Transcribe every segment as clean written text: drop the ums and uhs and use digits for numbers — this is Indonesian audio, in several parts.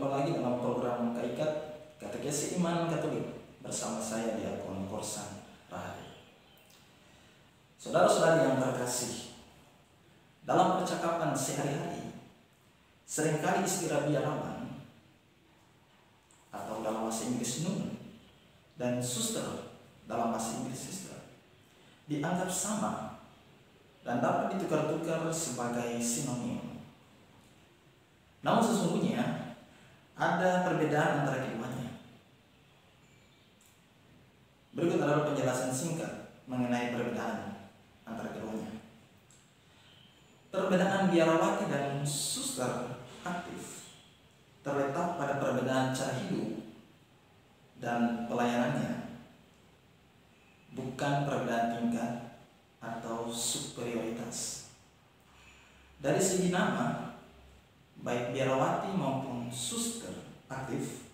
Berjumpa lagi dalam program KIKAT Katekesi Iman Katolik bersama saya Diakon Korsan Rahardi. Saudara-saudari yang terkasih, dalam percakapan sehari-hari seringkali istilah biarawan atau dalam bahasa Inggris nun dan suster dalam bahasa Inggris sister dianggap sama dan dapat ditukar-tukar sebagai sinonim. Namun sesungguhnya ada perbedaan antara keduanya. Berikut adalah penjelasan singkat mengenai perbedaan antara keduanya. Perbedaan biarawati dan suster aktif terletak pada perbedaan cara hidup dan pelayanannya, bukan perbedaan tingkat atau superioritas. Dari segi nama, baik biarawati maupun suster aktif,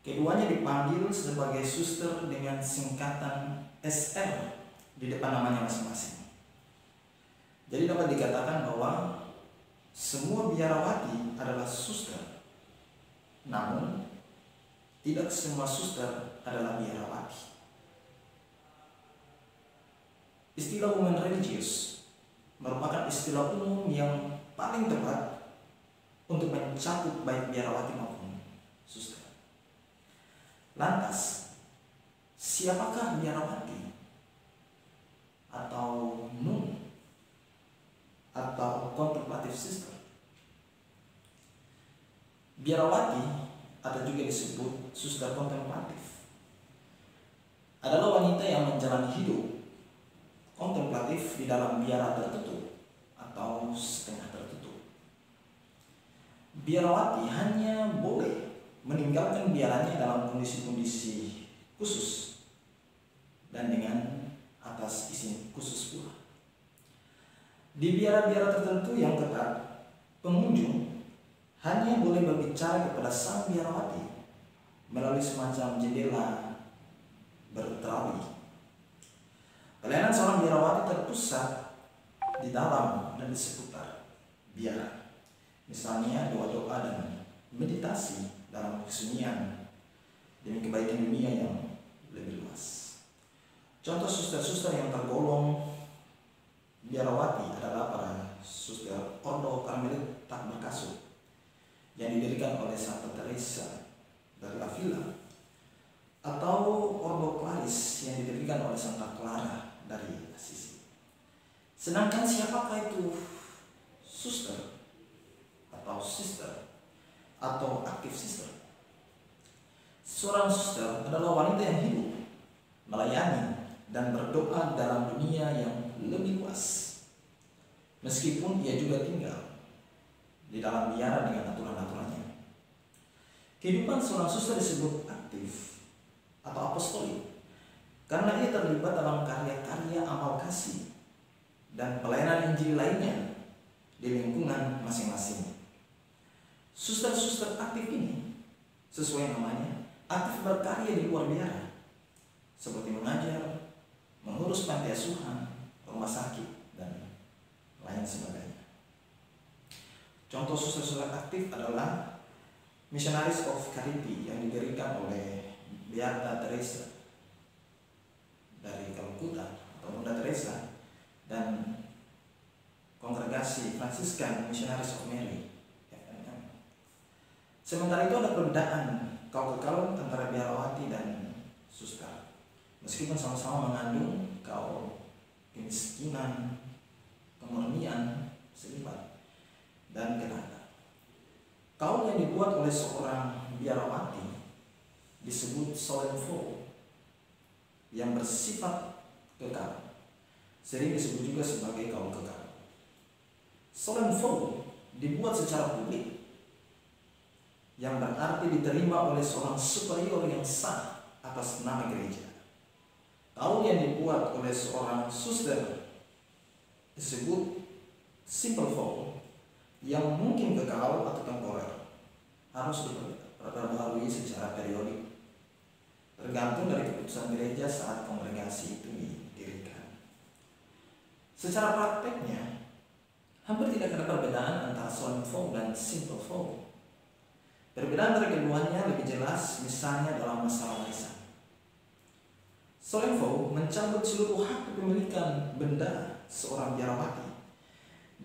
keduanya dipanggil sebagai suster dengan singkatan SR di depan namanya masing-masing. Jadi dapat dikatakan bahwa semua biarawati adalah suster, namun tidak semua suster adalah biarawati. Istilah women religious merupakan istilah umum yang paling tepat untuk mencakup baik biarawati maupun suster. Lantas, siapakah biarawati atau nun atau kontemplatif sister? Biarawati atau juga disebut suster kontemplatif adalah wanita yang menjalani hidup kontemplatif di dalam biara tertutup atau setengah tertutup. Biarawati hanya boleh meninggalkan biaranya dalam kondisi-kondisi khusus dan dengan atas izin khusus pula. Di biara-biara tertentu yang ketat, pengunjung hanya boleh berbicara kepada sang biarawati melalui semacam jendela berterawi. Pelayanan seorang biarawati terpusat di dalam dan di seputar biara. Misalnya doa-doa dan meditasi dalam kesunyian demi kebaikan dunia yang lebih luas. Contoh suster-suster yang tergolong biarawati adalah para suster Ordo Karmelit Tak Berkasut yang didirikan oleh Santa Teresa dari Avila, atau Ordo Claris yang didirikan oleh Santa Clara dari Assisi. Sedangkan siapakah itu suster atau sister atau aktif sister? Seorang suster adalah wanita yang hidup, melayani dan berdoa dalam dunia yang lebih luas, meskipun ia juga tinggal di dalam biara dengan aturan-aturannya. Kehidupan seorang suster disebut aktif atau apostolik karena ia terlibat dalam karya-karya amal kasih dan pelayanan Injil lainnya di lingkungan masing-masing. Suster-suster aktif ini, sesuai namanya, aktif berkarya di luar biara, seperti mengajar, mengurus panti asuhan, rumah sakit, dan lain sebagainya. Contoh suster-suster aktif adalah Missionaries of Charity yang didirikan oleh Beata Teresa dari Kalkuta atau Bunda Teresa, dan Kongregasi Fransiskan Missionaries of Mary. Sementara itu ada perbedaan kaum kekal antara biarawati dan suster, meskipun sama-sama mengandung kaum kemiskinan, kemurnian, selibat, dan kenata. Kaum yang dibuat oleh seorang biarawati disebut solemn vow yang bersifat kekal, sering disebut juga sebagai kaum kekal. Solemn vow dibuat secara publik, yang berarti diterima oleh seorang superior yang sah atas nama gereja. Kaum yang dibuat oleh seorang suster disebut simple vow, yang mungkin kekal atau temporer, harus diperbarui secara periodik, tergantung dari keputusan gereja saat kongregasi itu didirikan. Secara prakteknya, hampir tidak ada perbedaan antara solemn vow dan simple vow. Perbedaan dari keduanya lebih jelas misalnya dalam masalah warisan. Solemfo mencabut seluruh hak kepemilikan benda seorang biarawati.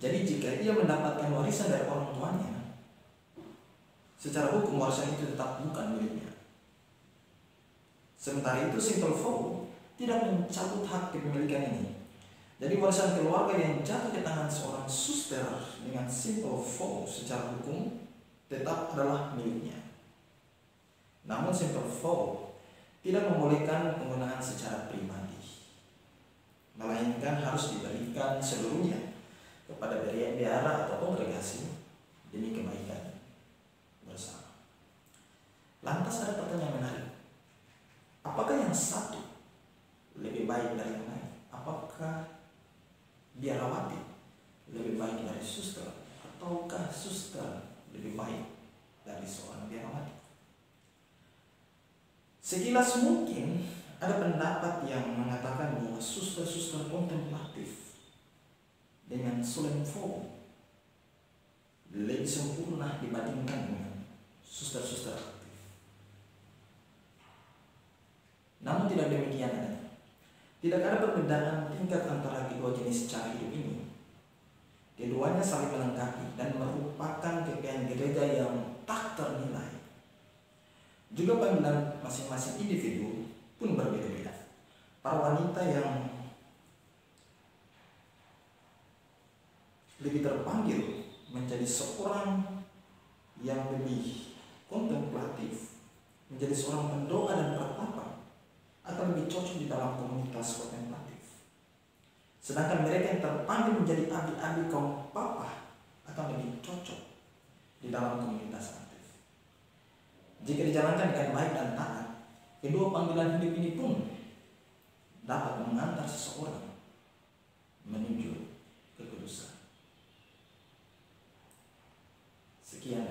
Jadi jika ia mendapatkan warisan dari orang tuanya, secara hukum warisan itu tetap bukan miliknya. Sementara itu Simple Vow tidak mencabut hak kepemilikan ini. Jadi warisan keluarga yang jatuh ke tangan seorang suster dengan Simple Vow secara hukum tetap adalah miliknya. Namun Simple Vow tidak membolehkan penggunaan secara pribadi, melainkan harus diberikan seluruhnya kepada biara atau kongregasi demi kebaikan bersama. Lantas ada pertanyaan menarik. Apakah yang satu lebih baik dari yang lain? Apakah biarawati lebih baik dari suster, ataukah suster lebih baik dari seorang biarawati? Sekilas mungkin ada pendapat yang mengatakan bahwa suster-suster kontemplatif dengan Solemn lebih sempurna dibandingkan dengan suster-suster aktif. Namun tidak demikian adanya. Tidak ada perbedaan tingkat antara kedua jenis cara hidup ini. Keduanya saling melengkapi dan merupakan kekayaan gereja yang tak ternilai. Juga panggilan masing-masing individu pun berbeda-beda. Para wanita yang lebih terpanggil menjadi seorang yang lebih kontemplatif, menjadi seorang pendoa dan pertapa, akan lebih cocok di dalam komunitas kontemplatif. Sedangkan mereka yang terpanggil menjadi abdi-abdi kaum papa akan lebih cocok di dalam komunitas aktif. Jika dijalankan dengan baik dan taat, kedua panggilan hidup ini pun dapat mengantar seseorang menuju kekudusan. Sekian.